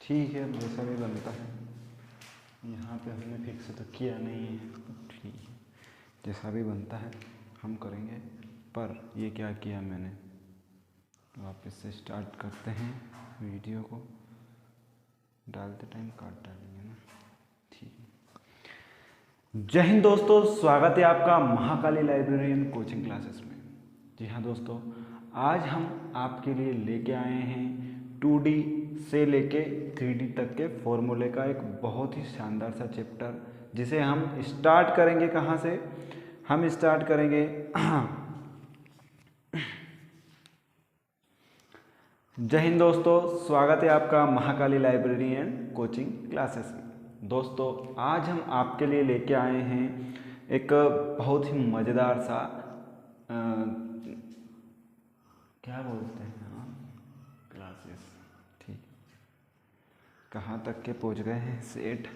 ठीक है, जैसा भी बनता है। यहाँ पे हमने फिक्स तो किया नहीं है, ठीक है, जैसा भी बनता है हम करेंगे। पर ये क्या किया मैंने, वापस से स्टार्ट करते हैं वीडियो को। डालते टाइम काट डालेंगे ना, ठीक है। जय हिंद दोस्तों, स्वागत है आपका महाकाली लाइब्रेरियन कोचिंग क्लासेस में। जी हाँ दोस्तों, आज हम आपके लिए लेके आए हैं 2D से लेके 3D तक के फॉर्मूले का एक बहुत ही शानदार सा चैप्टर, जिसे हम स्टार्ट करेंगे। कहाँ से हम स्टार्ट करेंगे? जय हिंद दोस्तों, स्वागत है आपका महाकाली लाइब्रेरियन कोचिंग क्लासेस में। दोस्तों, आज हम आपके लिए लेके आए हैं एक बहुत ही मज़ेदार सा क्या बोलते हैं क्लासेस, ठीक। कहाँ तक के पहुँच गए हैं सेठ?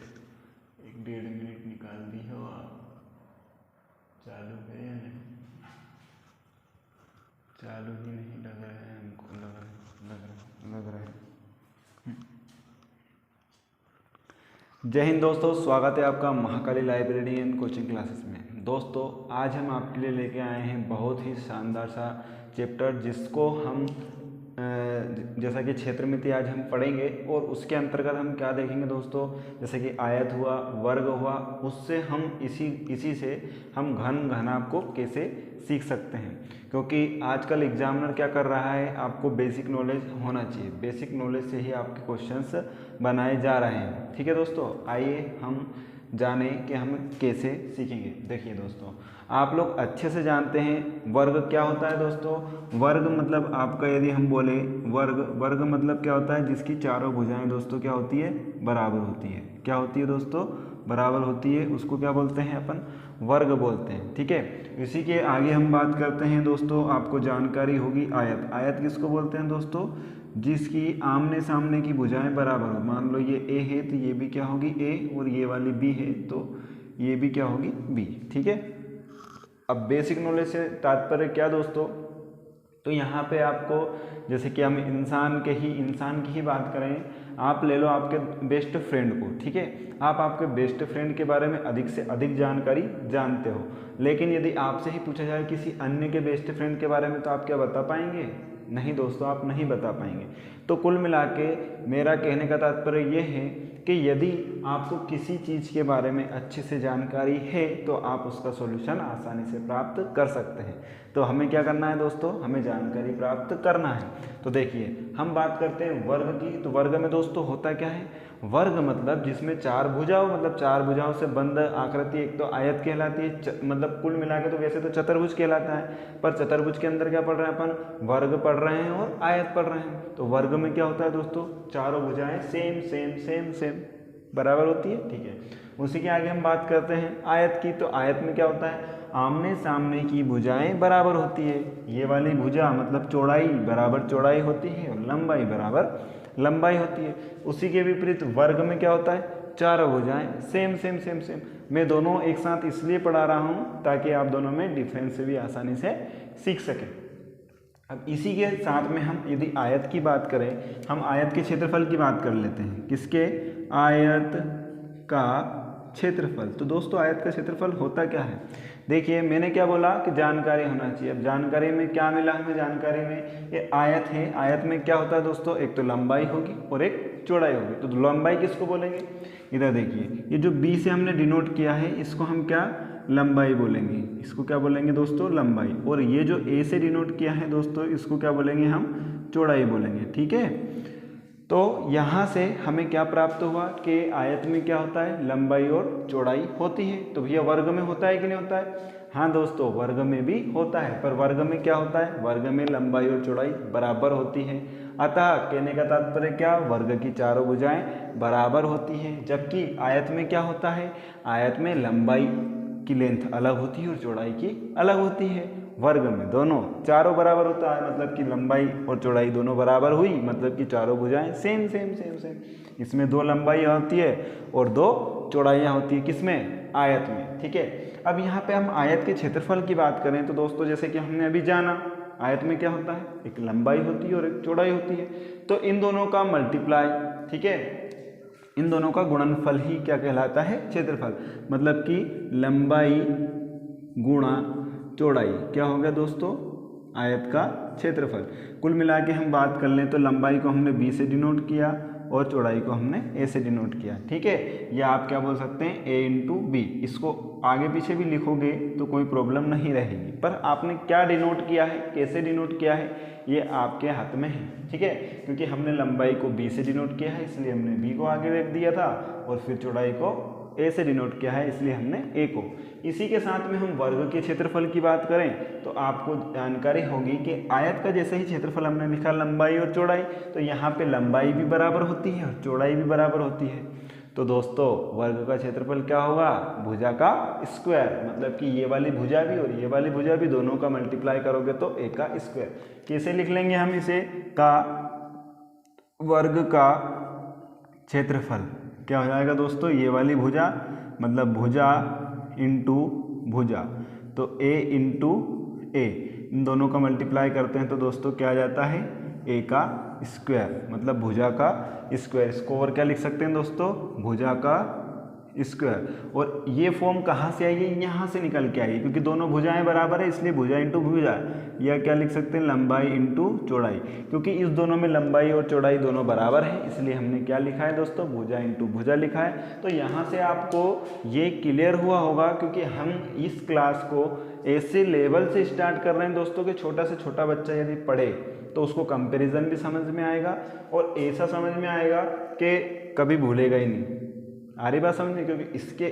1-1.5 मिनट निकाल दी हो आप। चालू है या नहीं? चालू ही नहीं लग रहा है हमको, लग रहा है। जय हिंद दोस्तों, स्वागत है आपका महाकाली लाइब्रेरियन कोचिंग क्लासेस में। दोस्तों, आज हम आपके लिए लेके आए हैं बहुत ही शानदार सा चैप्टर, जिसको हम जैसा कि क्षेत्र मिति आज हम पढ़ेंगे, और उसके अंतर्गत हम क्या देखेंगे दोस्तों, जैसे कि आयत हुआ, वर्ग हुआ, उससे हम इसी से हम घन घनाभ को कैसे सीख सकते हैं। क्योंकि आजकल एग्जामिनर क्या कर रहा है, आपको बेसिक नॉलेज होना चाहिए, बेसिक नॉलेज से ही आपके क्वेश्चंस बनाए जा रहे हैं। ठीक है दोस्तों, आइए हम जाने कि हम कैसे सीखेंगे। देखिए दोस्तों, आप लोग अच्छे से जानते हैं वर्ग क्या होता है दोस्तों। वर्ग मतलब आपका, यदि हम बोले वर्ग मतलब क्या होता है, जिसकी चारों भुजाएं दोस्तों क्या होती है, बराबर होती है। क्या होती है दोस्तों? बराबर होती है। उसको क्या बोलते हैं अपन? वर्ग बोलते हैं। ठीक है, इसी के आगे हम बात करते हैं दोस्तों, आपको जानकारी होगी आयत। आयत किसको बोलते हैं दोस्तों? जिसकी आमने सामने की भुजाएं बराबर हो। मान लो ये ए है तो ये भी क्या होगी, ए, और ये वाली बी है तो ये भी क्या होगी, बी। ठीक है। अब बेसिक नॉलेज से तात्पर्य क्या दोस्तों? तो यहाँ पे आपको, जैसे कि हम इंसान की ही बात करें, आप ले लो आपके बेस्ट फ्रेंड को। ठीक है, आप आपके बेस्ट फ्रेंड के बारे में अधिक से अधिक जानकारी जानते हो, लेकिन यदि आपसे ही पूछा जाए किसी अन्य के बेस्ट फ्रेंड के बारे में, तो आप क्या बता पाएंगे? नहीं दोस्तों, आप नहीं बता पाएंगे। तो कुल मिला के मेरा कहने का तात्पर्य यह है कि यदि आपको किसी चीज़ के बारे में अच्छे से जानकारी है, तो आप उसका सॉल्यूशन आसानी से प्राप्त कर सकते हैं। तो हमें क्या करना है दोस्तों? हमें जानकारी प्राप्त करना है। तो देखिए, हम बात करते हैं वर्ग की। तो वर्ग में दोस्तों होता क्या है? वर्ग मतलब जिसमें चार भुजाओं, मतलब चार भुजाओं से बंद आकृति, एक तो आयत कहलाती है, मतलब कुल मिला के तो वैसे तो चतुर्भुज कहलाता है, पर चतुर्भुज के अंदर क्या पढ़ रहे हैं अपन? वर्ग पढ़ रहे हैं और आयत पढ़ रहे हैं। तो वर्ग में क्या होता है दोस्तों? चारों भुजाएं सेम सेम सेम सेम बराबर होती है। ठीक है, उसी के आगे हम बात करते हैं आयत की। तो आयत में क्या होता है? आमने सामने की भुजाएं बराबर होती है। ये वाली भुजा मतलब चौड़ाई बराबर चौड़ाई होती है और लंबाई बराबर लंबाई होती है। उसी के विपरीत वर्ग में क्या होता है? चारों भुजाएं सेम सेम सेम सेम। मैं दोनों एक साथ इसलिए पढ़ा रहा हूँ ताकि आप दोनों में डिफरेंस भी आसानी से सीख सकें। अब इसी के साथ में हम यदि आयत की बात करें, हम आयत के क्षेत्रफल की बात कर लेते हैं। किसके? आयत का क्षेत्रफल। तो दोस्तों, आयत का क्षेत्रफल होता क्या है? देखिए, मैंने क्या बोला कि जानकारी होना चाहिए। अब जानकारी में क्या मिला हमें? जानकारी में ये आयत है। आयत में क्या होता है दोस्तों? एक तो लंबाई होगी और एक चौड़ाई होगी। तो लंबाई किसको बोलेंगे? इधर देखिए, ये जो बी से हमने डिनोट किया है, इसको हम क्या लंबाई बोलेंगे? इसको क्या बोलेंगे दोस्तों? लंबाई। और ये जो ए से डिनोट किया है दोस्तों, इसको क्या बोलेंगे हम? चौड़ाई बोलेंगे। ठीक है, तो यहाँ से हमें क्या प्राप्त हुआ कि आयत में क्या होता है? लंबाई और चौड़ाई होती है। तो भैया वर्ग में होता है कि नहीं होता है? हाँ दोस्तों, वर्ग में भी होता है, पर वर्ग में क्या होता है? वर्ग में लंबाई और चौड़ाई बराबर होती है। अतः कहने का तात्पर्य क्या? वर्ग की चारों भुजाएं बराबर होती हैं। जबकि आयत में क्या होता है? आयत में लंबाई की लेंथ अलग होती है और चौड़ाई की अलग होती है। वर्ग में दोनों चारों बराबर होता है, मतलब कि लंबाई और चौड़ाई दोनों बराबर हुई, मतलब कि चारों भुजाएं सेम सेम सेम सेम। इसमें 2 लंबाई होती है और 2 चौड़ाइयाँ होती है। किसमें? आयत में। ठीक है, अब यहाँ पे हम आयत के क्षेत्रफल की बात करें तो दोस्तों, जैसे कि हमने अभी जाना, आयत में क्या होता है? एक लंबाई होती है और एक चौड़ाई होती है। तो इन दोनों का मल्टीप्लाई, ठीक है। इन दोनों का गुणनफल ही क्या कहलाता है? क्षेत्रफल। मतलब कि लंबाई गुणा चौड़ाई क्या हो गया दोस्तों? आयत का क्षेत्रफल। कुल मिला के हम बात कर लें तो लंबाई को हमने b से डिनोट किया और चौड़ाई को हमने a से डिनोट किया, ठीक है। या आप क्या बोल सकते हैं? a into B. इसको आगे पीछे भी लिखोगे तो कोई प्रॉब्लम नहीं रहेगी, पर आपने क्या डिनोट किया है, कैसे डिनोट किया है, ये आपके हाथ में है, ठीक है। क्योंकि हमने लंबाई को b से डिनोट किया है इसलिए हमने b को आगे रख दिया था, और फिर चौड़ाई को a से डिनोट किया है इसलिए हमने a को। इसी के साथ में हम वर्ग के क्षेत्रफल की बात करें तो आपको जानकारी होगी कि आयत का जैसे ही क्षेत्रफल हमने लिखा लंबाई और चौड़ाई, तो यहाँ पे लंबाई भी बराबर होती है और चौड़ाई भी बराबर होती है। तो दोस्तों वर्ग का क्षेत्रफल क्या होगा? भुजा का स्क्वायर। मतलब कि ये वाली भुजा भी और ये वाली भुजा भी दोनों का मल्टीप्लाई करोगे तो a का स्क्वायर। कैसे लिख लेंगे हम इसे? का वर्ग का क्षेत्रफल क्या हो जाएगा दोस्तों? ये वाली भुजा मतलब भुजा इंटू भुजा, तो a इंटू ए, इन दोनों का मल्टीप्लाई करते हैं तो दोस्तों क्या आ जाता है? a का स्क्वायर। मतलब भुजा का स्क्वायर। इसको और क्या लिख सकते हैं दोस्तों? भुजा का स्क्वायर। और ये फॉर्म कहाँ से आई है? यहाँ से निकल के आई है, क्योंकि दोनों भुजाएं बराबर है इसलिए भुजा इंटू भुजा। या क्या लिख सकते हैं? लंबाई इंटू चौड़ाई। क्योंकि इस दोनों में लंबाई और चौड़ाई दोनों बराबर है इसलिए हमने क्या लिखा है दोस्तों? भुजा इंटू भुजा लिखा है। तो यहाँ से आपको ये क्लियर हुआ होगा, क्योंकि हम इस क्लास को ऐसे लेवल से स्टार्ट कर रहे हैं दोस्तों कि छोटा से छोटा बच्चा यदि पढ़े तो उसको कंपैरिजन भी समझ में आएगा और ऐसा समझ में आएगा कि कभी भूलेगा ही नहीं। आ रही बात समझ में? क्योंकि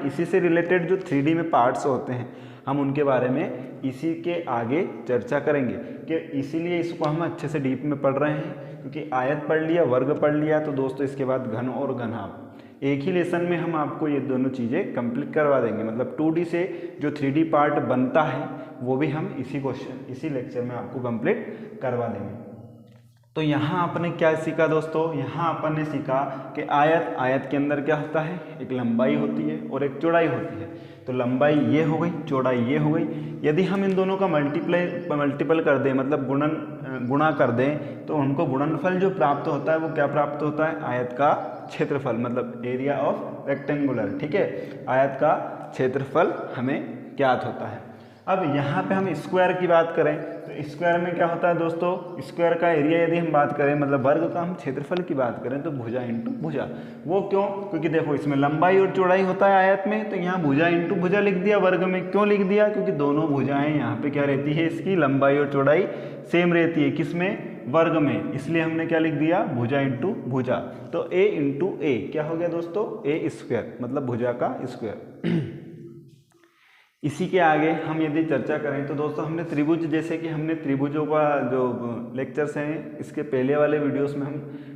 इसी से रिलेटेड जो 3D में पार्ट्स होते हैं हम उनके बारे में इसी के आगे चर्चा करेंगे, कि इसीलिए इसको हम अच्छे से डीप में पढ़ रहे हैं। क्योंकि आयत पढ़ लिया, वर्ग पढ़ लिया, तो दोस्तों इसके बाद घन और घनाभ एक ही लेसन में हम आपको ये दोनों चीज़ें कंप्लीट करवा देंगे। मतलब 2D से जो 3D पार्ट बनता है वो भी हम इसी लेक्चर में आपको कंप्लीट करवा देंगे। तो यहाँ आपने क्या सीखा दोस्तों? यहाँ अपन ने सीखा कि आयत के अंदर क्या होता है? एक लंबाई होती है और एक चौड़ाई होती है। तो लंबाई ये हो गई, चौड़ाई ये हो गई। यदि हम इन दोनों का मल्टीपल कर दें, मतलब गुणा कर दें, तो उनको गुणनफल जो प्राप्त होता है वो क्या प्राप्त होता है? आयत का क्षेत्रफल, मतलब एरिया ऑफ रेक्टेंगुलर, ठीक है। आयत का क्षेत्रफल हमें ज्ञात होता है। अब यहाँ पे हम स्क्वायर की बात करें तो स्क्वायर में क्या होता है दोस्तों? स्क्वायर का एरिया यदि हम बात करें, मतलब वर्ग का हम क्षेत्रफल की बात करें, तो भुजा इंटू भुजा। वो क्यों? क्योंकि देखो इसमें लंबाई और चौड़ाई होता है आयत में, तो यहाँ भुजा इंटू भुजा लिख दिया। वर्ग में क्यों लिख दिया? क्योंकि दोनों भुजाएं यहाँ पे क्या रहती है? इसकी लंबाई और चौड़ाई सेम रहती है। किसमें? वर्ग में। इसलिए हमने क्या लिख दिया? भुजा इंटू भुजा। तो a इंटू ए क्या हो गया दोस्तों? a स्क्वायर, मतलब भुजा का स्क्वायर। इसी के आगे हम यदि चर्चा करें तो दोस्तों हमने त्रिभुज, जैसे कि हमने त्रिभुजों का जो लेक्चर्स हैं इसके पहले वाले वीडियोस में हम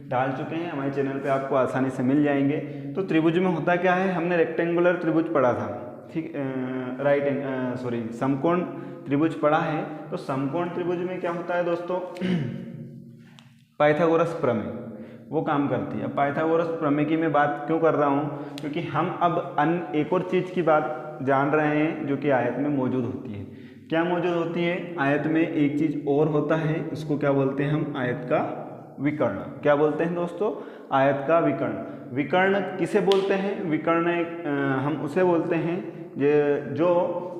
डाल चुके हैं, हमारे चैनल पे आपको आसानी से मिल जाएंगे। तो त्रिभुज में होता क्या है? हमने रेक्टेंगुलर त्रिभुज पढ़ा था, ठीक, समकोण त्रिभुज पढ़ा है। तो समकोण त्रिभुज में क्या होता है दोस्तों? पाइथागोरस प्रमेय वो काम करती है। अब पाइथागोरस प्रमेय की मैं बात क्यों कर रहा हूँ? क्योंकि हम अब एक और चीज़ की बात जान रहे हैं जो कि आयत में मौजूद होती है। क्या मौजूद होती है? आयत में एक चीज़ और होता है, उसको क्या बोलते हैं हम? आयत का विकर्ण। क्या बोलते हैं दोस्तों? आयत का विकर्ण। विकर्ण किसे बोलते हैं? विकर्ण हम उसे बोलते हैं जो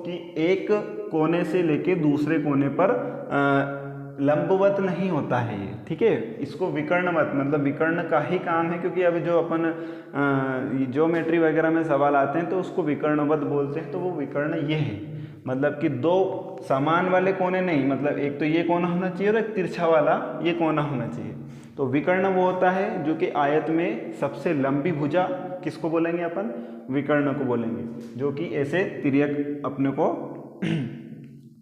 कि एक कोने से लेके दूसरे कोने पर लंबवत नहीं होता है ये, ठीक है। इसको विकर्णवत, मतलब विकर्ण का ही काम है, क्योंकि अभी जो अपन ज्योमेट्री वगैरह में सवाल आते हैं तो उसको विकर्णवत बोलते हैं। तो वो विकर्ण ये है, मतलब कि दो समान वाले कोने नहीं, मतलब एक तो ये कोना होना चाहिए और एक तिरछा वाला ये कोना होना चाहिए। तो विकर्ण वो होता है जो कि आयत में सबसे लंबी भुजा किसको बोलेंगे अपन? विकर्ण को बोलेंगे, जो कि ऐसे तिर्यक अपने को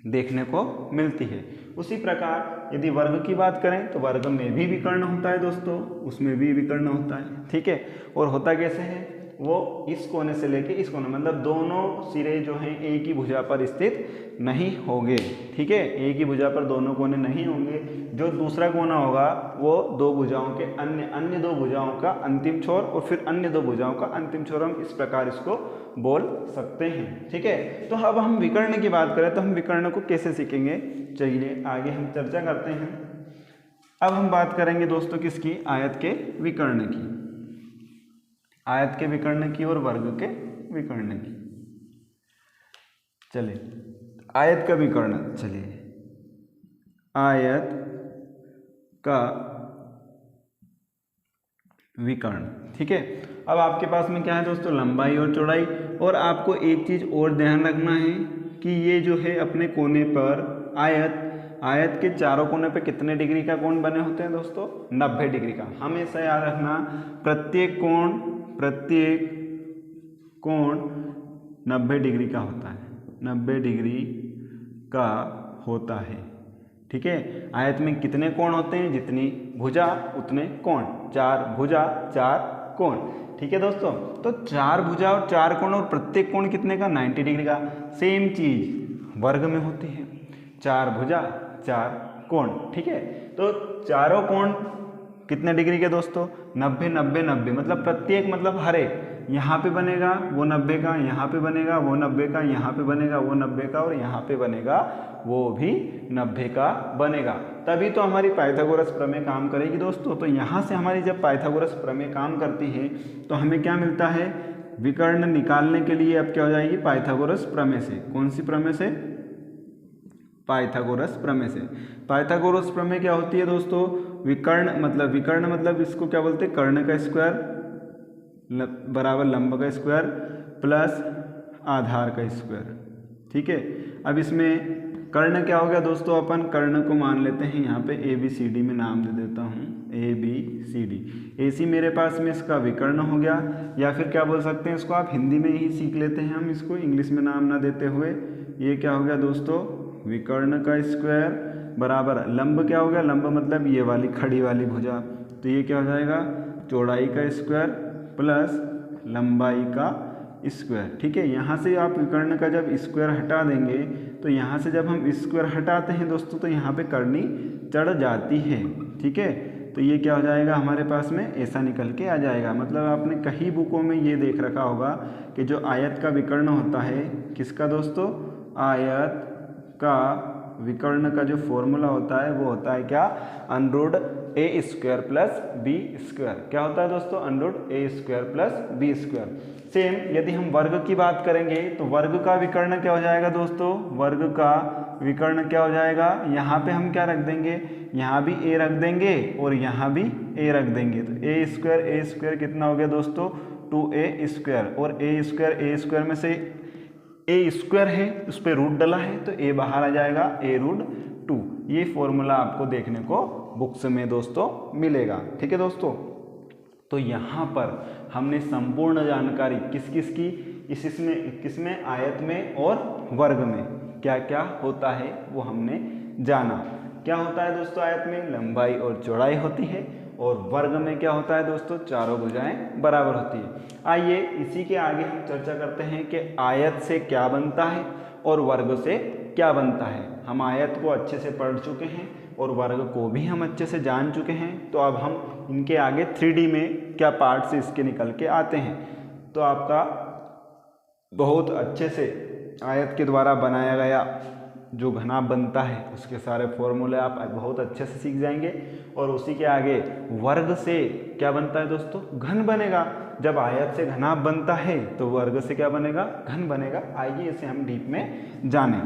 देखने को मिलती है। उसी प्रकार यदि वर्ग की बात करें तो वर्ग में भी विकर्ण होता है दोस्तों, उसमें भी विकर्ण होता है, ठीक है। और होता कैसे है? वो इस कोने से लेके इस कोने, मतलब दोनों सिरे जो हैं एक ही भुजा पर स्थित नहीं होंगे, ठीक है। एक ही भुजा पर दोनों कोने नहीं होंगे। जो दूसरा कोना होगा वो दो भुजाओं के अन्य दो भुजाओं का अंतिम छोर और फिर अन्य दो भुजाओं का अंतिम छोर, हम इस प्रकार इसको बोल सकते हैं, ठीक है। तो अब हम विकर्ण की बात करें तो हम विकर्ण को कैसे सीखेंगे, चलिए आगे हम चर्चा करते हैं। अब हम बात करेंगे दोस्तों किसकी, आयत के विकर्ण की, आयत के विकर्ण की और वर्ग के विकर्ण की। चलिए आयत का विकर्ण, चलिए आयत का विकर्ण, ठीक है। अब आपके पास में क्या है दोस्तों, लंबाई और चौड़ाई। और आपको एक चीज़ और ध्यान रखना है कि ये जो है अपने कोने पर आयत के चारों कोने पे कितने डिग्री का कोण बने होते हैं दोस्तों, 90 डिग्री का। हमेशा याद रखना प्रत्येक कोण 90 डिग्री का होता है, 90 डिग्री का होता है, ठीक है। आयत में कितने कोण होते हैं, जितनी भुजा उतने कोण, 4 भुजा 4 कोण, ठीक है दोस्तों। तो 4 भुजा और 4 कोण, और प्रत्येक कोण कितने का, 90 डिग्री का। सेम चीज वर्ग में होती है, 4 भुजा 4 कोण, ठीक है। तो चारों कोण कितने डिग्री के दोस्तों, 90 90 90, मतलब प्रत्येक मतलब हर एक, यहाँ पे बनेगा वो 90 का, यहाँ पे बनेगा वो 90 का, यहाँ पे बनेगा वो 90 का, और यहाँ पे बनेगा वो भी 90 का बनेगा। तभी तो हमारी पाइथागोरस प्रमेय काम करेगी दोस्तों। तो यहाँ से हमारी जब पाइथागोरस प्रमेय काम करती है तो हमें क्या मिलता है, विकर्ण निकालने के लिए अब क्या हो जाएगी, पाइथागोरस प्रमेय से। कौन सी प्रमेय से, पाइथागोरस प्रमेय से। पाइथागोरस प्रमेय क्या होती है दोस्तों, विकर्ण मतलब इसको क्या बोलते हैं, कर्ण का स्क्वायर बराबर लंब का स्क्वायर प्लस आधार का स्क्वायर, ठीक है। अब इसमें कर्ण क्या हो गया दोस्तों, अपन कर्ण को मान लेते हैं यहाँ पे ABCD में नाम दे देता हूँ, ABCD। AC मेरे पास में इसका विकर्ण हो गया, या फिर क्या बोल सकते हैं इसको, आप हिंदी में ही सीख लेते हैं हम इसको, इंग्लिश में नाम ना देते हुए। ये क्या हो गया दोस्तों, विकर्ण का स्क्वायर बराबर लंब क्या हो गया, लंब मतलब ये वाली खड़ी वाली भुजा, तो ये क्या हो जाएगा, चौड़ाई का स्क्वायर प्लस लंबाई का स्क्वायर, ठीक है। यहाँ से आप विकर्ण का जब स्क्वायर हटा देंगे तो यहाँ से जब हम स्क्वायर हटाते हैं दोस्तों तो यहाँ पे करनी चढ़ जाती है, ठीक है। तो ये क्या हो जाएगा हमारे पास में, ऐसा निकल के आ जाएगा। मतलब आपने कई बुकों में ये देख रखा होगा कि जो आयत का विकर्ण होता है, किसका दोस्तों, आयत का विकर्ण का जो फॉर्मूला होता है वो होता है क्या, √ A² प्लस B²। क्या होता है दोस्तों, √ A² प्लस B²। सेम यदि हम वर्ग की बात करेंगे तो वर्ग का विकर्ण क्या हो जाएगा दोस्तों, वर्ग का विकर्ण क्या हो जाएगा, यहाँ पे हम क्या रख देंगे, यहाँ भी A रख देंगे और यहाँ भी A रख देंगे। तो A² कितना हो गया दोस्तों, 2A², और A² में से A² है उस पर रूट डला है तो A बाहर आ जाएगा, A√2। ये फॉर्मूला आपको देखने को बुक्स में दोस्तों मिलेगा, ठीक है दोस्तों। तो यहाँ पर हमने संपूर्ण जानकारी किस किस की, किसमें आयत में और वर्ग में क्या क्या होता है वो हमने जाना। क्या होता है दोस्तों, आयत में लंबाई और चौड़ाई होती है, और वर्ग में क्या होता है दोस्तों, चारों भुजाएं बराबर होती है। आइए इसी के आगे हम चर्चा करते हैं कि आयत से क्या बनता है और वर्ग से क्या बनता है। हम आयत को अच्छे से पढ़ चुके हैं और वर्ग को भी हम अच्छे से जान चुके हैं। तो अब हम इनके आगे 3D में क्या पार्ट्स इसके निकल के आते हैं, तो आपका बहुत अच्छे से आयत के द्वारा बनाया गया जो घनाभ बनता है उसके सारे फॉर्मूले आप बहुत अच्छे से सीख जाएंगे। और उसी के आगे वर्ग से क्या बनता है दोस्तों, घन बनेगा। जब आयत से घनाभ बनता है तो वर्ग से क्या बनेगा, घन बनेगा। आइए इसे हम डीप में जानें।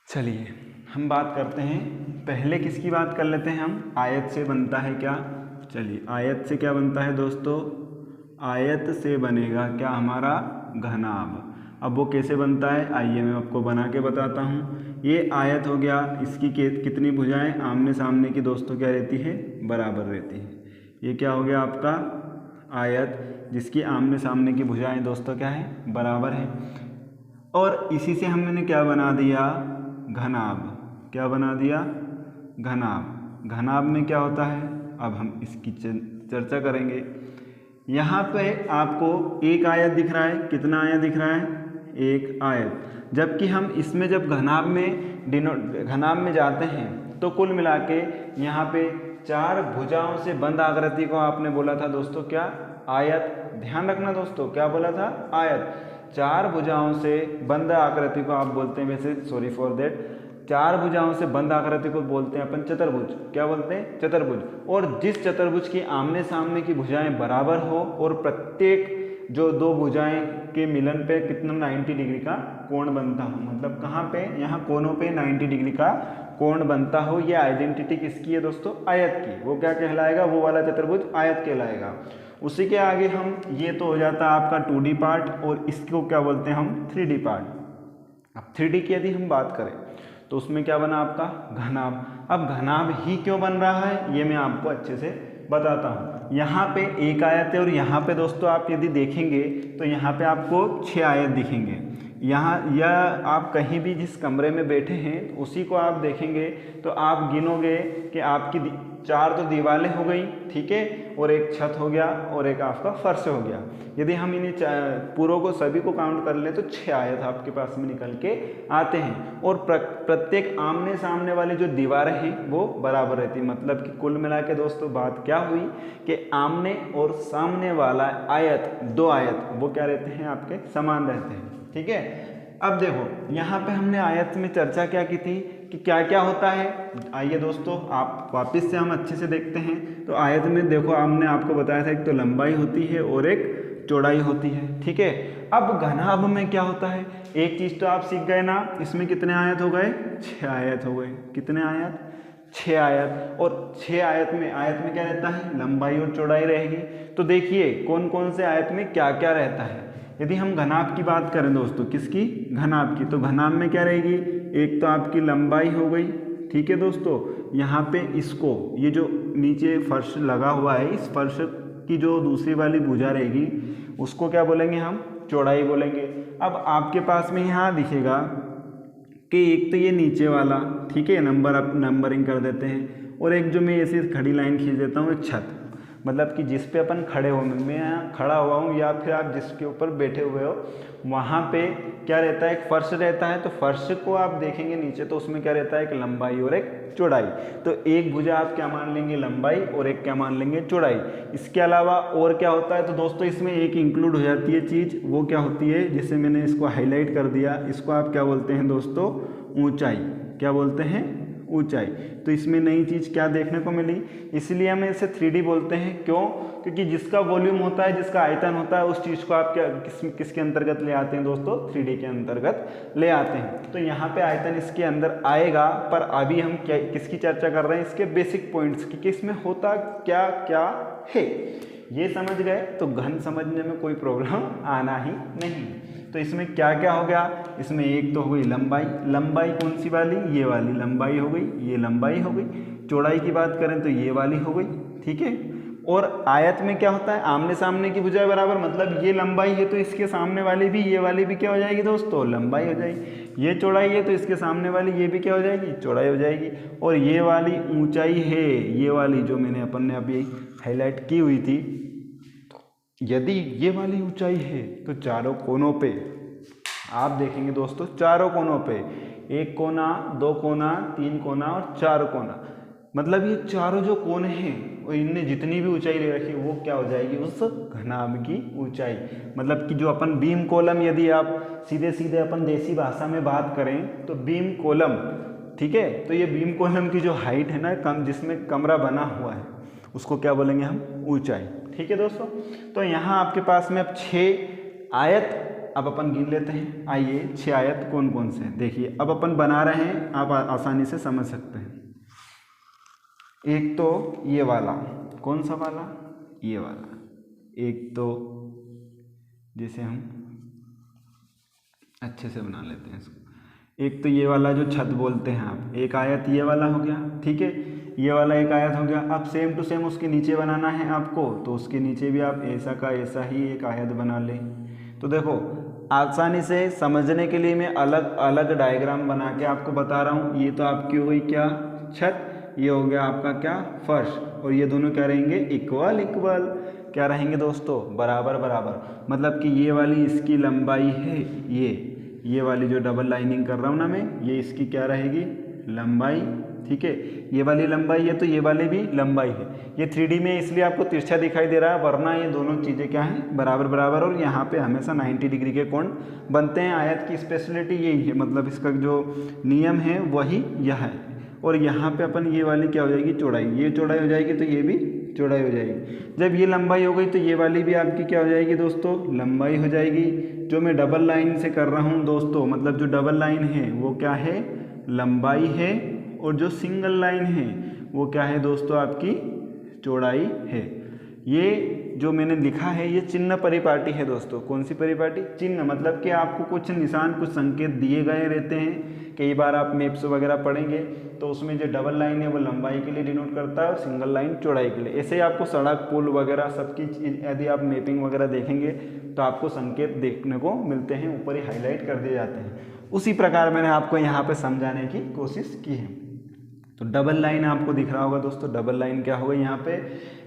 चलिए हम बात करते हैं, पहले किसकी बात कर लेते हैं हम, आयत से बनता है क्या। चलिए आयत से क्या बनता है दोस्तों, आयत से बनेगा क्या हमारा घनाभ। अब वो कैसे बनता है आइए मैं आपको बना के बताता हूँ। ये आयत हो गया, इसकी कितनी भुजाएं आमने सामने की दोस्तों क्या रहती है, बराबर रहती है। ये क्या हो गया आपका आयत जिसकी आमने सामने की भुजाएं दोस्तों क्या है, बराबर है। और इसी से हमने क्या बना दिया, घनाभ। क्या बना दिया, घनाभ। घनाभ में क्या होता है, अब हम इसकी चर्चा करेंगे। यहाँ पे आपको एक आयत दिख रहा है, कितना आयत दिख रहा है, एक आयत। जबकि हम इसमें जब घनाभ में जाते हैं तो कुल मिला के यहाँ पे 4 भुजाओं से बंद आकृति को आपने बोला था दोस्तों क्या, आयत। ध्यान रखना दोस्तों क्या बोला था, आयत। चार भुजाओं से बंद आकृति को आप बोलते हैं, वैसे सॉरी फॉर दैट, चार भुजाओं से बंद आकृति को बोलते हैं अपन चतुर्भुज। क्या बोलते हैं? चतुर्भुज। और जिस चतुर्भुज की आमने सामने की भुजाएं बराबर हो और प्रत्येक जो दो भुजाएं के मिलन पे कितना 90 डिग्री का कोण बनता हो, मतलब कहाँ पे? यहाँ कोनों पे 90 डिग्री का कोण बनता हो, ये आइडेंटिटी किसकी है दोस्तों? आयत की। वो क्या कहलाएगा? वो वाला चतुर्भुज आयत कहलाएगा। उसी के आगे हम, ये तो हो जाता है आपका 2D पार्ट, और इसको क्या बोलते हैं हम? 3D part. अब 3D की यदि हम बात करें तो उसमें क्या बना आपका? घनाभ। अब घनाभ ही क्यों बन रहा है ये मैं आपको अच्छे से बताता हूँ। यहाँ पे एक आयत है और यहाँ पे दोस्तों आप यदि देखेंगे तो यहाँ पे आपको 6 आयत दिखेंगे। यहाँ या आप कहीं भी जिस कमरे में बैठे हैं उसी को आप देखेंगे तो आप गिनोगे कि आपकी 4 तो दीवारें हो गई, ठीक है, और एक छत हो गया और एक आपका फर्श हो गया। यदि हम इन्हीं पूरों को सभी को काउंट कर लें तो 6 आयत आपके पास में निकल के आते हैं। और प्रत्येक आमने सामने वाली जो दीवारें हैं वो बराबर रहती है। मतलब कि कुल मिला के दोस्तों बात क्या हुई कि आमने और सामने वाला आयत, 2 आयत, वो क्या रहते हैं? आपके समान रहते हैं, ठीक है। अब देखो यहाँ पे हमने आयत में चर्चा क्या की थी कि क्या क्या होता है। आइए दोस्तों आप वापस से हम अच्छे से देखते हैं। तो आयत में देखो हमने आपको बताया था एक तो लंबाई होती है और एक चौड़ाई होती है, ठीक है। अब घनाभ में क्या होता है? एक चीज तो आप सीख गए ना, इसमें कितने आयत हो गए? 6 आयत हो गए। कितने आयत? 6 आयत। और 6 आयत में क्या रहता है? लंबाई और चौड़ाई रहेगी। तो देखिए कौन कौन से आयत में क्या क्या रहता है। यदि हम घनाभ की बात करें दोस्तों, किसकी? घनाभ की, तो घनाभ में क्या रहेगी? एक तो आपकी लंबाई हो गई, ठीक है दोस्तों। यहाँ पे इसको, ये जो नीचे फर्श लगा हुआ है, इस फर्श की जो दूसरी वाली भुजा रहेगी उसको क्या बोलेंगे हम? चौड़ाई बोलेंगे। अब आपके पास में यहाँ दिखेगा कि एक तो ये नीचे वाला, ठीक है, नंबरिंग कर देते हैं, और एक जो मैं ऐसी खड़ी लाइन खींच देता हूँ, एक छत, मतलब कि जिस पे अपन खड़े हो, मैं यहाँ खड़ा हुआ हूँ या फिर आप जिसके ऊपर बैठे हुए हो, वहाँ पे क्या रहता है? एक फर्श रहता है। तो फर्श को आप देखेंगे नीचे तो उसमें क्या रहता है? एक लंबाई और एक चौड़ाई। तो एक भुजा आप क्या मान लेंगे? लंबाई, और एक क्या मान लेंगे? चौड़ाई। इसके अलावा और क्या होता है? तो दोस्तों इसमें एक इंक्लूड हो जाती है चीज़, वो क्या होती है? जिससे मैंने इसको हाईलाइट कर दिया, इसको आप क्या बोलते हैं दोस्तों? ऊंचाई। क्या बोलते हैं? ऊंचाई। तो इसमें नई चीज़ क्या देखने को मिली, इसलिए हम इसे 3D बोलते हैं। क्यों? क्योंकि जिसका वॉल्यूम होता है, जिसका आयतन होता है, उस चीज़ को आप क्या किसके अंतर्गत ले आते हैं दोस्तों? 3D के अंतर्गत ले आते हैं। तो यहाँ पे आयतन इसके अंदर आएगा, पर अभी हम क्या किसकी चर्चा कर रहे हैं? इसके बेसिक पॉइंट्स की, कि इसमें होता क्या क्या है। ये समझ गए तो घन समझने में कोई प्रॉब्लम आना ही नहीं। तो इसमें क्या क्या हो गया? इसमें एक तो हो गई लंबाई। लंबाई कौन सी वाली? ये वाली लंबाई हो गई, ये लंबाई हो गई। चौड़ाई की बात करें तो ये वाली हो गई, ठीक है। और आयत में क्या होता है? आमने सामने की भुजाएं बराबर, मतलब ये लंबाई है तो इसके सामने वाली भी, ये वाली भी क्या हो जाएगी दोस्तों? लंबाई हो जाएगी। ये चौड़ाई है तो इसके सामने वाली ये भी क्या हो जाएगी? चौड़ाई हो जाएगी। और ये वाली ऊंचाई है, ये वाली जो मैंने अपन ने अभी हाईलाइट की हुई थी, यदि ये वाली ऊंचाई है तो चारों कोनों पे आप देखेंगे दोस्तों, चारों कोनों पे, एक कोना, 2 कोना, 3 कोना और 4 कोना, मतलब ये चारों जो कोने हैं और इनने जितनी भी ऊंचाई ले रखी है वो क्या हो जाएगी? उस घनाभ की ऊंचाई। मतलब कि जो अपन बीम कॉलम, यदि आप सीधे सीधे अपन देसी भाषा में बात करें तो बीम कॉलम, ठीक है, तो ये बीम कॉलम की जो हाइट है ना, जिसमें कमरा बना हुआ है, उसको क्या बोलेंगे हम? ऊंचाई। ठीक है दोस्तों। तो यहाँ आपके पास में अब 6 आयत अब अपन गिन लेते हैं। आइए 6 आयत कौन कौन से हैं देखिए, अब अपन बना रहे हैं, आप आसानी से समझ सकते हैं। एक तो ये वाला, कौन सा वाला? ये वाला। एक तो जैसे हम अच्छे से बना लेते हैं इसको, एक तो ये वाला जो छत बोलते हैं आप, एक आयत ये वाला हो गया, ठीक है, ये वाला एक आयत हो गया। अब सेम टू सेम उसके नीचे बनाना है आपको, तो उसके नीचे भी आप ऐसा का ऐसा ही एक आयत बना लें। तो देखो आसानी से समझने के लिए मैं अलग अलग डायग्राम बना के आपको बता रहा हूँ। ये तो आपकी हो गई क्या? छत। ये हो गया आपका क्या? फर्श। और ये दोनों क्या रहेंगे? Equal equal. क्या रहेंगे दोस्तों? बराबर बराबर। मतलब कि ये वाली इसकी लंबाई है, ये वाली जो डबल लाइनिंग कर रहा हूँ ना मैं, ये इसकी क्या रहेगी? लंबाई, ठीक है, ये वाली लंबाई है तो ये वाली भी लंबाई है। ये 3D में इसलिए आपको तिरछा दिखाई दे रहा है, वरना ये दोनों चीज़ें क्या हैं, बराबर बराबर, और यहाँ पे हमेशा 90 डिग्री के कोण बनते हैं। आयत की स्पेशलिटी यही है, मतलब इसका जो नियम है वही यह है। और यहाँ पे अपन ये वाली क्या हो जाएगी, चौड़ाई, ये चौड़ाई हो जाएगी तो ये भी चौड़ाई हो जाएगी। जब ये लंबाई हो गई तो ये वाली भी आपकी क्या हो जाएगी दोस्तों, लंबाई हो जाएगी। जो मैं डबल लाइन से कर रहा हूँ दोस्तों, मतलब जो डबल लाइन है वो क्या है, लंबाई है, और जो सिंगल लाइन है वो क्या है दोस्तों, आपकी चौड़ाई है। ये जो मैंने लिखा है ये चिन्ह परिपाटी है दोस्तों। कौन सी परिपाटी, चिन्ह, मतलब कि आपको कुछ निशान, कुछ संकेत दिए गए रहते हैं। कई बार आप मैप्स वगैरह पढ़ेंगे तो उसमें जो डबल लाइन है वो लंबाई के लिए डिनोट करता है और सिंगल लाइन चौड़ाई के लिए। ऐसे ही आपको सड़क, पुल वगैरह सबकी यदि आप मैपिंग वगैरह देखेंगे तो आपको संकेत देखने को मिलते हैं, ऊपर ही हाईलाइट कर दिए जाते हैं। उसी प्रकार मैंने आपको यहाँ पे समझाने की कोशिश की है। तो डबल लाइन आपको दिख रहा होगा दोस्तों, डबल लाइन क्या हो गई, यहाँ पे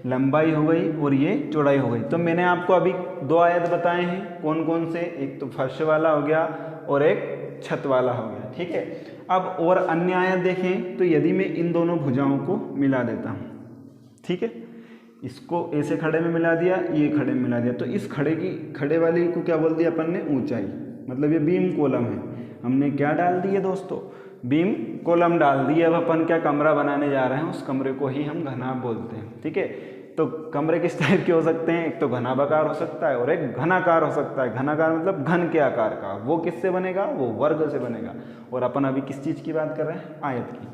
लंबाई हो गई और ये चौड़ाई हो गई। तो मैंने आपको अभी 2 आयत बताए हैं, कौन कौन से, एक तो फर्श वाला हो गया और एक छत वाला हो गया, ठीक है। अब और अन्य आयत देखें तो यदि मैं इन दोनों भुजाओं को मिला देता हूँ, ठीक है, इसको ऐसे खड़े में मिला दिया, ये खड़े में मिला दिया, तो इस खड़े वाली को क्या बोल दिया अपन ने, ऊंचाई, मतलब ये बीम कॉलम है। हमने क्या डाल दिया दोस्तों, बीम कॉलम डाल दिए। अब अपन क्या कमरा बनाने जा रहे हैं, उस कमरे को ही हम घना बोलते हैं, ठीक है। तो कमरे किस टाइप के हो सकते हैं, एक तो घनाभाकार हो सकता है और एक घनाकार हो सकता है। घनाकार मतलब घन के आकार का, वो किससे बनेगा, वो वर्ग से बनेगा। और अपन अभी किस चीज़ की बात कर रहे हैं, आयत की।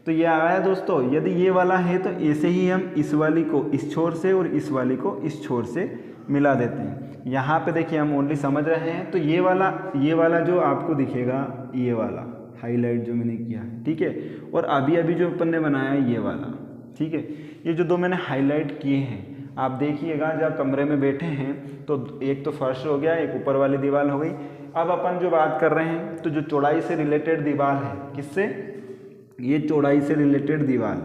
तो ये आया दोस्तों, यदि ये वाला है तो ऐसे ही हम इस वाली को इस छोर से और इस वाली को इस छोर से मिला देते हैं। यहाँ पे देखिए हम ओनली समझ रहे हैं, तो ये वाला जो आपको दिखेगा, ये वाला हाईलाइट जो मैंने किया है, ठीक है। और अभी अभी जो अपन ने बनाया है ये वाला, ठीक है। ये जो 2 मैंने हाईलाइट किए हैं, आप देखिएगा जब कमरे में बैठे हैं तो एक तो फर्श हो गया, एक ऊपर वाली दीवार हो गई। अब अपन जो बात कर रहे हैं तो जो चौड़ाई से रिलेटेड दीवार है, किससे, ये चौड़ाई से रिलेटेड दीवार,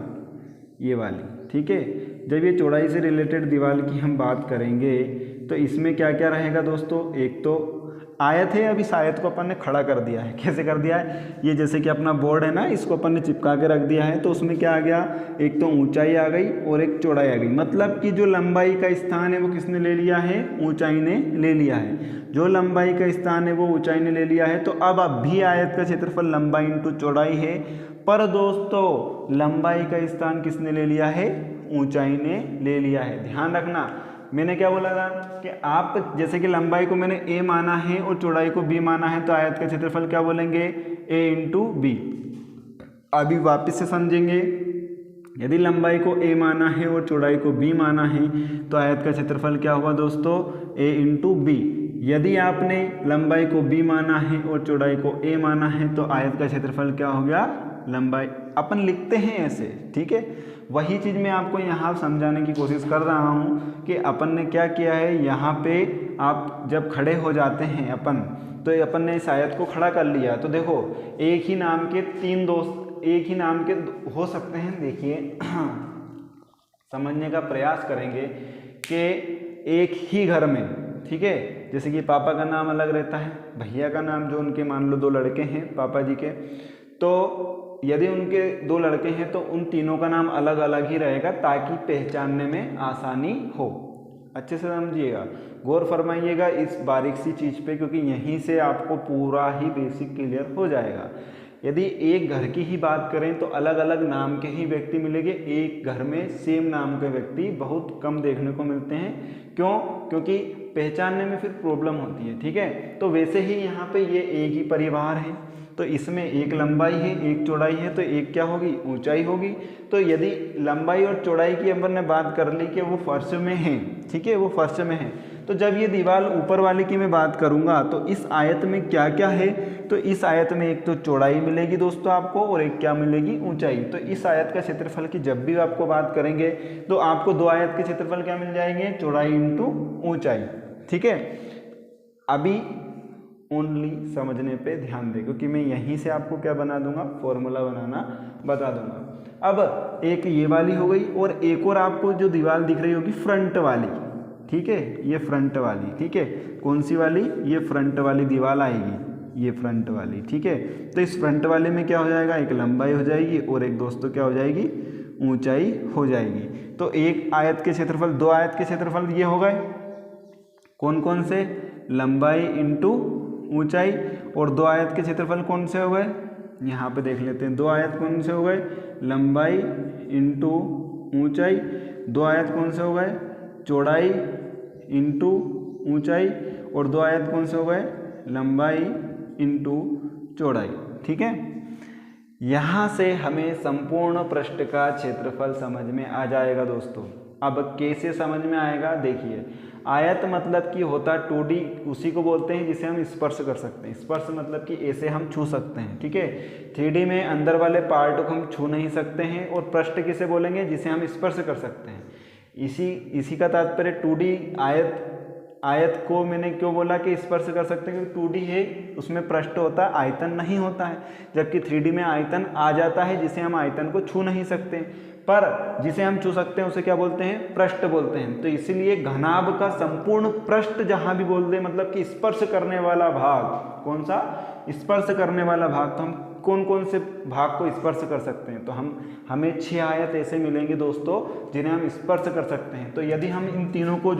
ये वाली, ठीक है। जब ये चौड़ाई से रिलेटेड दीवार की हम बात करेंगे तो इसमें क्या क्या रहेगा दोस्तों, एक तो आयत है। अब इस आयत को अपन ने खड़ा कर दिया है, कैसे कर दिया है, ये जैसे कि अपना बोर्ड है ना, इसको अपन ने चिपका के रख दिया है। तो उसमें क्या आ गया, एक तो ऊंचाई आ गई और एक चौड़ाई आ गई। मतलब कि जो लंबाई का स्थान है वो किसने ले लिया है, ऊंचाई ने ले लिया है। जो लंबाई का स्थान है वो ऊंचाई ने ले लिया है। तो अब भी आयत का क्षेत्रफल लंबाई इंटू चौड़ाई है, पर दोस्तों लंबाई का स्थान किसने ले लिया है, ऊंचाई ने ले लिया है। ध्यान रखना, मैंने क्या बोला था कि आप जैसे कि लंबाई को मैंने a माना है और चौड़ाई को b माना है, तो आयत का क्षेत्रफल क्या बोलेंगे, a इंटू बी। अभी वापस से समझेंगे, यदि लंबाई को a माना है और चौड़ाई को b माना है तो आयत का क्षेत्रफल क्या हुआ दोस्तों, a इंटू बी। यदि आपने लंबाई को b माना है और चौड़ाई को a माना है तो आयत का क्षेत्रफल क्या हो गया, लंबाई, अपन लिखते हैं ऐसे, ठीक है। वही चीज़ मैं आपको यहाँ समझाने की कोशिश कर रहा हूँ कि अपन ने क्या किया है, यहाँ पे आप जब खड़े हो जाते हैं अपन, तो अपन ने इस आयत को खड़ा कर लिया। तो देखो एक ही नाम के 3 दोस्त एक ही नाम के हो सकते हैं। देखिए समझने का प्रयास करेंगे कि एक ही घर में, ठीक है, जैसे कि पापा का नाम अलग रहता है, भैया का नाम, जो उनके मान लो 2 लड़के हैं पापा जी के, तो यदि उनके 2 लड़के हैं तो उन तीनों का नाम अलग अलग ही रहेगा ताकि पहचानने में आसानी हो। अच्छे से समझिएगा, गौर फरमाइएगा इस बारीक सी चीज़ पे, क्योंकि यहीं से आपको पूरा ही बेसिक क्लियर हो जाएगा। यदि एक घर की ही बात करें तो अलग अलग नाम के ही व्यक्ति मिलेंगे। एक घर में सेम नाम के व्यक्ति बहुत कम देखने को मिलते हैं। क्यों? क्योंकि पहचानने में फिर प्रॉब्लम होती है, ठीक है। तो वैसे ही यहाँ पे ये एक ही परिवार है, तो इसमें एक लंबाई है एक चौड़ाई है, तो एक क्या होगी, ऊंचाई होगी। तो यदि लंबाई और चौड़ाई की अपन ने बात कर ली कि वो फर्श में है, ठीक है, वो फर्श में है, तो जब ये दीवार ऊपर वाले की मैं बात करूंगा तो इस आयत में क्या क्या है, तो इस आयत में एक तो चौड़ाई मिलेगी दोस्तों आपको, और एक क्या मिलेगी, ऊंचाई। तो इस आयत का क्षेत्रफल की जब भी आपको बात करेंगे तो आपको 2 आयत के क्षेत्रफल क्या मिल जाएंगे, चौड़ाई इंटू ऊंचाई, ठीक है। अभी ओनली समझने पे ध्यान दें, क्योंकि मैं यहीं से आपको क्या बना दूंगा, फॉर्मूला बनाना बता दूंगा। अब एक ये वाली हो गई, और एक और आपको जो दीवार दिख रही होगी फ्रंट वाली, ठीक है, ये फ्रंट वाली, ठीक है। कौन सी वाली, ये फ्रंट वाली दीवार आएगी, ये फ्रंट वाली, ठीक है। तो इस फ्रंट वाले में क्या हो जाएगा, एक लंबाई हो जाएगी और एक दोस्तों क्या हो जाएगी, ऊंचाई हो जाएगी। तो एक आयत के क्षेत्रफल, दो आयत के क्षेत्रफल ये हो गए कौन कौन से, लंबाई इंटू ऊंचाई, और दो आयत के क्षेत्रफल कौन से हो गए, यहाँ पे देख लेते हैं, दो आयत कौन से हो गए, लंबाई इंटू ऊंचाई, दो आयत कौन से हो गए, चौड़ाई इंटू ऊंचाई, और दो आयत कौन से हो गए, लंबाई इंटू चौड़ाई, ठीक है। यहाँ से हमें संपूर्ण पृष्ठ का क्षेत्रफल समझ में आ जाएगा दोस्तों। अब कैसे समझ में आएगा, देखिए आयत मतलब कि होता 2D, उसी को बोलते हैं जिसे हम स्पर्श कर सकते हैं। स्पर्श मतलब कि ऐसे हम छू सकते हैं, ठीक है। 3D में अंदर वाले पार्ट को हम छू नहीं सकते हैं, और पृष्ठ किसे बोलेंगे, जिसे हम स्पर्श कर सकते हैं। इसी का तात्पर्य 2D आयत को मैंने क्यों बोला कि स्पर्श कर सकते हैं, क्योंकि 2D है, उसमें पृष्ठ होता है, आयतन नहीं होता है। जबकि 3D में आयतन आ जाता है, जिसे हम आयतन को छू नहीं सकते, पर जिसे हम छू सकते हैं उसे क्या बोलते हैं, पृष्ठ बोलते हैं। तो इसीलिए घनाभ का संपूर्ण पृष्ठ जहां भी बोलते हैं, मतलब कि स्पर्श करने वाला भाग, कौन सा, स्पर्श करने वाला भाग, तो हम कौन कौन से भाग को स्पर्श कर सकते हैं, तो हमें 6 आयत ऐसे मिलेंगे दोस्तों जिन्हें हम स्पर्श कर सकते हैं। तो यदि हम इन तीनों को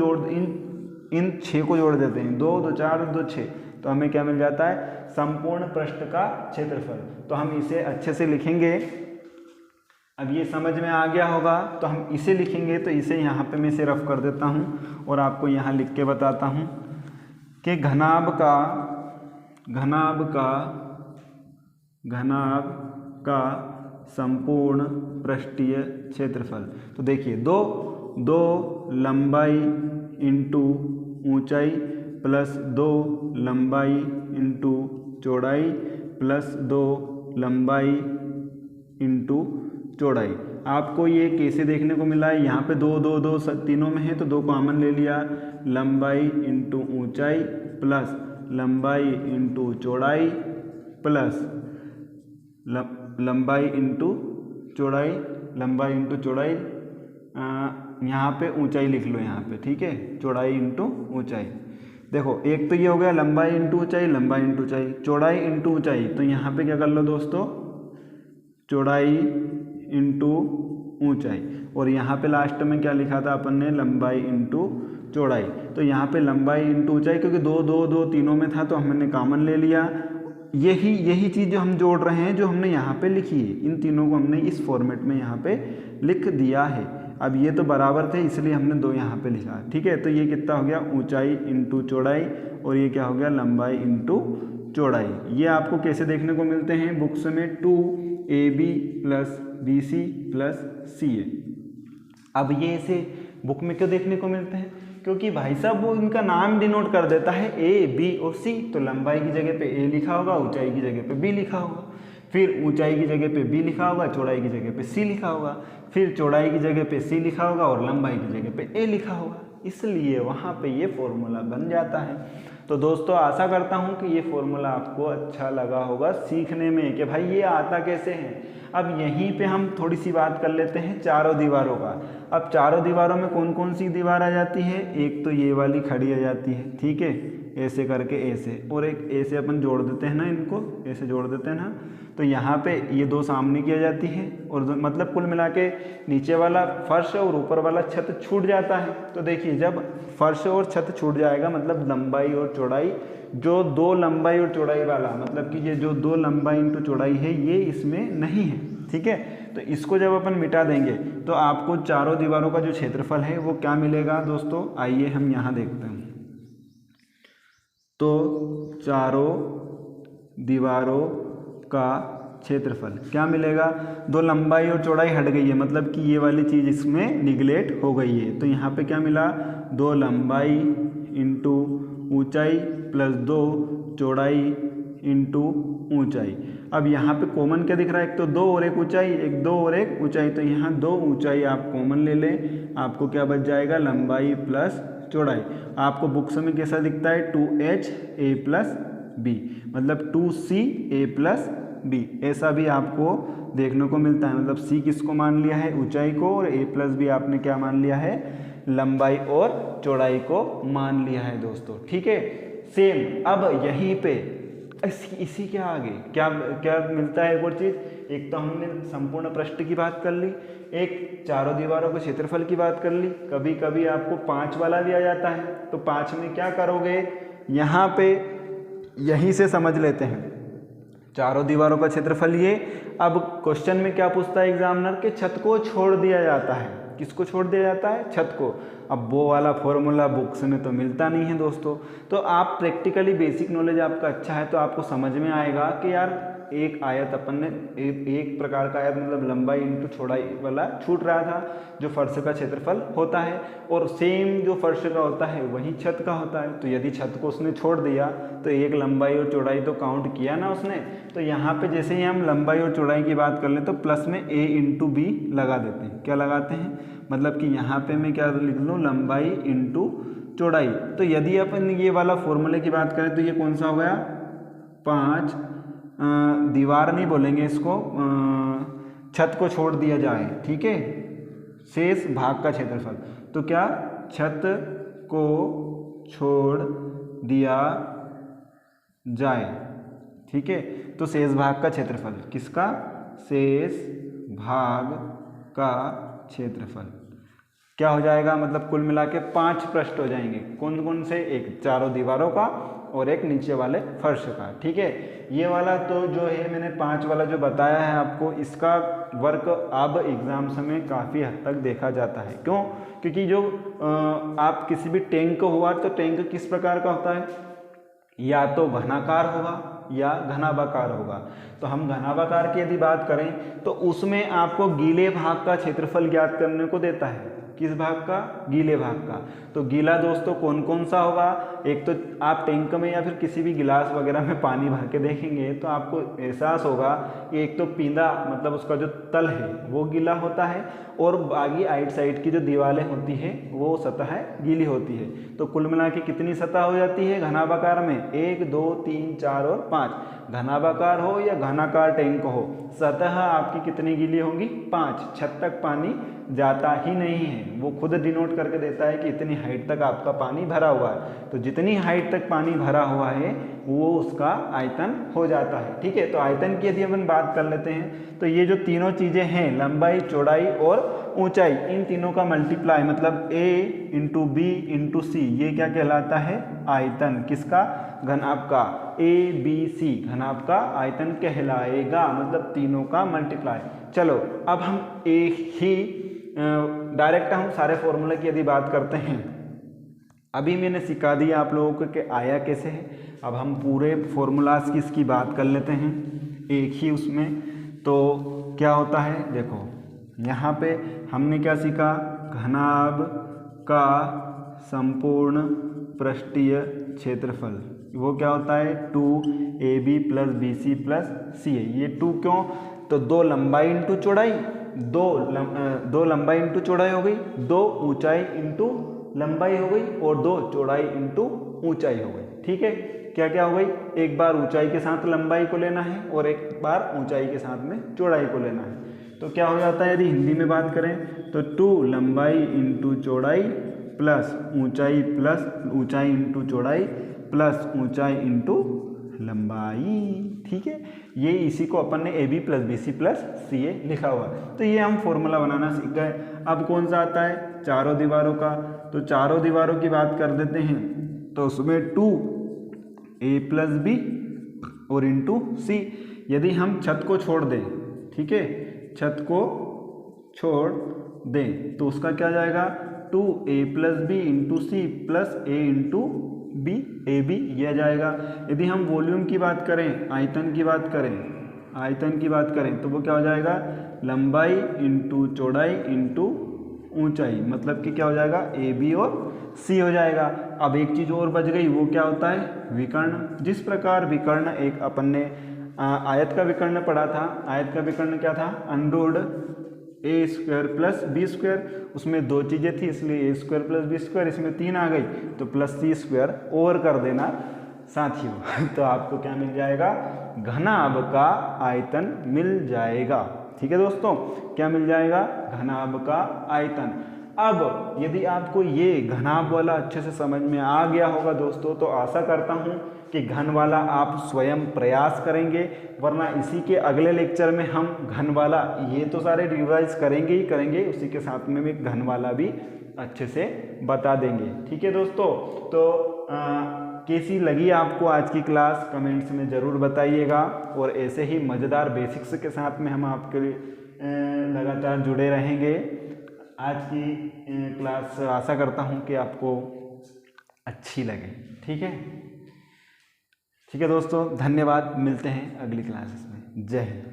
इन 6 को जोड़ देते हैं, 2 2 4 2 6, तो हमें क्या मिल जाता है, संपूर्ण पृष्ठ का क्षेत्रफल। तो हम इसे अच्छे से लिखेंगे। अब ये समझ में आ गया होगा, तो हम इसे लिखेंगे। तो इसे यहाँ पे मैं इसे रफ कर देता हूँ और आपको यहाँ लिख के बताता हूँ कि घनाभ का संपूर्ण पृष्ठीय क्षेत्रफल। तो देखिए दो लंबाई इंटू ऊंचाई प्लस 2 लंबाई इंटू चौड़ाई प्लस 2 लंबाई इंटू चौड़ाई। आपको ये कैसे देखने को मिला है, यहाँ पे 2 2 2 तीनों में है, तो 2 कॉमन ले लिया, लंबाई इंटू ऊंचाई प्लस लंबाई इंटू चौड़ाई प्लस लंबाई इंटू चौड़ाई, यहाँ पे ऊंचाई लिख लो यहाँ पे, ठीक है, चौड़ाई इंटू ऊंचाई। देखो एक तो ये हो गया लंबाई इंटू ऊंचाई, लंबाई इंटू ऊंचाई, चौड़ाई इंटू ऊंचाई। तो यहाँ पे क्या कर लो दोस्तों, चौड़ाई इंटू ऊंचाई, और यहाँ पे लास्ट में क्या लिखा था अपन ने, लंबाई इंटू चौड़ाई। तो यहाँ पे लंबाई इंटू ऊंचाई, क्योंकि 2 2 2 तीनों में था तो हमने कॉमन ले लिया। यही चीज़ जो हम जोड़ रहे हैं, जो हमने यहाँ पे लिखी है, इन तीनों को हमने इस फॉर्मेट में यहाँ पे लिख दिया है। अब ये तो बराबर थे, इसलिए हमने 2 यहाँ पे लिखा, ठीक है। तो ये कितना हो गया, ऊंचाई इंटू चौड़ाई, और ये क्या हो गया, लंबाई इंटू चौड़ाई। ये आपको कैसे देखने को मिलते हैं बुक्स में, 2AB plus BC plus CA। अब ये ऐसे बुक में क्यों देखने को मिलते हैं, क्योंकि भाई साहब वो इनका नाम डिनोट कर देता है A, B और C। तो लंबाई की जगह पे A लिखा होगा, ऊंचाई की जगह पे B लिखा होगा, फिर ऊंचाई की जगह पे B लिखा होगा, चौड़ाई की जगह पे C लिखा होगा, फिर चौड़ाई की जगह पे C लिखा होगा और लंबाई की जगह पे A लिखा होगा। इसलिए वहाँ पे ये फॉर्मूला बन जाता है। तो दोस्तों आशा करता हूँ कि ये फॉर्मूला आपको अच्छा लगा होगा सीखने में, कि भाई ये आता कैसे है। अब यहीं पे हम थोड़ी सी बात कर लेते हैं चारों दीवारों का। अब चारों दीवारों में कौन कौन सी दीवार आ जाती है, एक तो ये वाली खड़ी आ जाती है, ठीक है, ऐसे करके ऐसे, और एक ऐसे अपन जोड़ देते हैं ना, इनको ऐसे जोड़ देते हैं ना। तो यहाँ पे ये 2 सामने की आ जाती है, और मतलब कुल मिला के नीचे वाला फर्श और ऊपर वाला छत छूट जाता है। तो देखिए जब फर्श और छत छूट जाएगा, मतलब लंबाई और चौड़ाई, जो 2 लंबाई और चौड़ाई वाला, मतलब कि ये जो 2 लंबाई इंटू चौड़ाई है, ये इसमें नहीं है, ठीक है। तो इसको जब अपन मिटा देंगे तो आपको चारों दीवारों का जो क्षेत्रफल है वो क्या मिलेगा दोस्तों, आइए हम यहाँ देखते हैं। तो चारों दीवारों का क्षेत्रफल क्या मिलेगा, 2 लंबाई और चौड़ाई हट गई है, मतलब कि ये वाली चीज़ इसमें निगलेक्ट हो गई है। तो यहाँ पे क्या मिला, 2 लंबाई इंटू ऊंचाई प्लस 2 चौड़ाई इंटू ऊंचाई। अब यहाँ पे कॉमन क्या दिख रहा है, एक तो 2 और एक ऊंचाई, एक 2 और एक ऊंचाई। तो यहाँ 2 ऊंचाई आप कॉमन ले लें, आपको क्या बच जाएगा, लंबाई प्लस चौड़ाई। आपको बुक्स में कैसा दिखता है, 2HA प्लस B, मतलब 2CA प्लस B, ऐसा भी आपको देखने को मिलता है। मतलब C किसको मान लिया है, ऊंचाई को, और A प्लस B आपने क्या मान लिया है, लंबाई और चौड़ाई को मान लिया है दोस्तों, ठीक है। सेम अब यहीं पे इसी के आगे क्या क्या मिलता है एक और चीज़, एक तो हमने संपूर्ण पृष्ठ की बात कर ली, एक चारों दीवारों के क्षेत्रफल की बात कर ली। कभी कभी आपको 5 वाला भी आ जाता है, तो 5 में क्या करोगे, यहाँ पे यहीं से समझ लेते हैं चारों दीवारों का क्षेत्रफल ये। अब क्वेश्चन में क्या पूछता है एग्जामिनर के, छत को छोड़ दिया जाता है। किसको छोड़ दिया जाता है, छत को। अब वो वाला फॉर्मूला बुक्स में तो मिलता नहीं है दोस्तों, तो आप प्रैक्टिकली बेसिक नॉलेज आपका अच्छा है तो आपको समझ में आएगा कि यार एक आयत अपन ने एक प्रकार का आयत मतलब लंबाई इंटू चौड़ाई वाला छूट रहा था जो फर्श का क्षेत्रफल होता है, और सेम जो फर्श का होता है वही छत का होता है। तो यदि छत को उसने छोड़ दिया तो एक लंबाई और चौड़ाई तो काउंट किया ना उसने। तो यहाँ पे जैसे ही हम लंबाई और चौड़ाई की बात कर लें तो प्लस में a इंटू बी लगा देते हैं। क्या लगाते हैं, मतलब कि यहाँ पे मैं क्या लिख लूँ, लंबाई इंटू चौड़ाई। तो यदि अपन ये वाला फॉर्मूले की बात करें तो ये कौन सा हो गया, 5 दीवार नहीं बोलेंगे इसको, छत को छोड़ दिया जाए, ठीक है, शेष भाग का क्षेत्रफल। तो क्या, छत को छोड़ दिया जाए, ठीक है, तो शेष भाग का क्षेत्रफल, किसका, शेष भाग का क्षेत्रफल क्या हो जाएगा, मतलब कुल मिला के 5 पृष्ठ हो जाएंगे। कौन कौन से, एक चारों दीवारों का और एक नीचे वाले फर्श का, ठीक है। ये वाला तो जो है मैंने 5 वाला जो बताया है आपको, इसका वर्क अब एग्जाम समय काफ़ी हद तक देखा जाता है। क्यों, क्योंकि जो आप किसी भी टैंक हुआ तो टैंक किस प्रकार का होता है, या तो घनाकार होगा या घनाभाकार होगा। तो हम घनाभाकार की यदि बात करें तो उसमें आपको गीले भाग का क्षेत्रफल ज्ञात करने को देता है। किस भाग का, गीले भाग का। तो गीला दोस्तों कौन कौन सा होगा, एक तो आप टैंक में या फिर किसी भी गिलास वगैरह में पानी भर के देखेंगे तो आपको एहसास होगा कि एक तो पींदा मतलब उसका जो तल है वो गीला होता है, और बाकी आइट साइड की जो दीवारें होती है वो सतह गीली होती है। तो कुल मिला के कितनी सतह हो जाती है घनाभाकार में, 1 2 3 4 और 5। घनाभाकार हो या घनाकार टैंक हो, सतह आपकी कितनी गीली होंगी, 5। छत तक पानी जाता ही नहीं है, वो खुद डिनोट करके देता है कि इतनी हाइट तक आपका पानी भरा हुआ है। तो जितनी हाइट तक पानी भरा हुआ है वो उसका आयतन हो जाता है, ठीक है। तो आयतन की यदि अपन बात कर लेते हैं तो ये जो तीनों चीज़ें हैं, लंबाई चौड़ाई और ऊंचाई, इन तीनों का मल्टीप्लाई मतलब a इंटू बी इंटू सी, ये क्या कहलाता है, आयतन। किसका, घनाभ का, ABC घनाभ का आयतन कहलाएगा, मतलब तीनों का मल्टीप्लाई। चलो अब हम एक ही डायरेक्ट हम सारे फॉर्मूले की यदि बात करते हैं, अभी मैंने सिखा दिया आप लोगों को कि आया कैसे है। अब हम पूरे फॉर्मूलाज की इसकी बात कर लेते हैं एक ही उसमें। तो क्या होता है, देखो यहाँ पे हमने क्या सीखा, घनाभ का संपूर्ण पृष्ठीय क्षेत्रफल, वो क्या होता है 2AB + BC + CA। ये 2 क्यों, तो 2 लंबाई इंटू चौड़ाई, 2 लंबाई इंटू चौड़ाई हो गई, 2 ऊंचाई इंटू लंबाई हो गई, और 2 चौड़ाई इंटू ऊंचाई हो गई, ठीक है। क्या क्या हो गई, एक बार ऊंचाई के साथ लंबाई को लेना है और एक बार ऊंचाई के साथ में चौड़ाई को लेना है। तो क्या हो जाता है, यदि हिंदी में बात करें तो 2 लंबाई इंटू चौड़ाई प्लस ऊंचाई इंटू चौड़ाई प्लस ऊंचाई इंटू लंबाई, ठीक है। ये इसी को अपन ने AB + BC + CA लिखा हुआ है। तो ये हम फॉर्मूला बनाना सीख गए। अब कौन सा आता है, चारों दीवारों का। तो चारों दीवारों की बात कर देते हैं, तो उसमें 2A + B और इंटू C। यदि हम छत को छोड़ दें, ठीक है, छत को छोड़ दें तो उसका क्या जाएगा, 2A + B into C + A into B, AB यह जाएगा। यदि हम वॉल्यूम की बात करें, आयतन की बात करें तो वो क्या हो जाएगा, लंबाई इंटू चौड़ाई इंटू ऊंचाई, मतलब कि क्या हो जाएगा, AB और C हो जाएगा। अब एक चीज़ और बच गई, वो क्या होता है, विकर्ण। जिस प्रकार विकर्ण, एक अपन ने आयत का विकर्ण पढ़ा था, आयत का विकर्ण क्या था, √A² + B²। उसमें 2 चीज़ें थी इसलिए A² + B², इसमें 3 आ गई तो +C² और कर देना साथियों। तो आपको क्या मिल जाएगा, घनाभ का आयतन मिल जाएगा, ठीक है दोस्तों। क्या मिल जाएगा, घनाभ का आयतन। अब यदि आपको ये घनाभ वाला अच्छे से समझ में आ गया होगा दोस्तों, तो आशा करता हूँ कि घन वाला आप स्वयं प्रयास करेंगे, वरना इसी के अगले लेक्चर में हम घन वाला ये तो सारे रिवाइज करेंगे ही करेंगे, उसी के साथ में भी घन वाला भी अच्छे से बता देंगे। ठीक है दोस्तों, तो कैसी लगी आपको आज की क्लास कमेंट्स में ज़रूर बताइएगा, और ऐसे ही मज़ेदार बेसिक्स के साथ में हम आपके लगातार जुड़े रहेंगे। आज की क्लास आशा करता हूँ कि आपको अच्छी लगे। ठीक है, ठीक है दोस्तों, धन्यवाद। मिलते हैं अगली क्लासेस में। जय हिंद।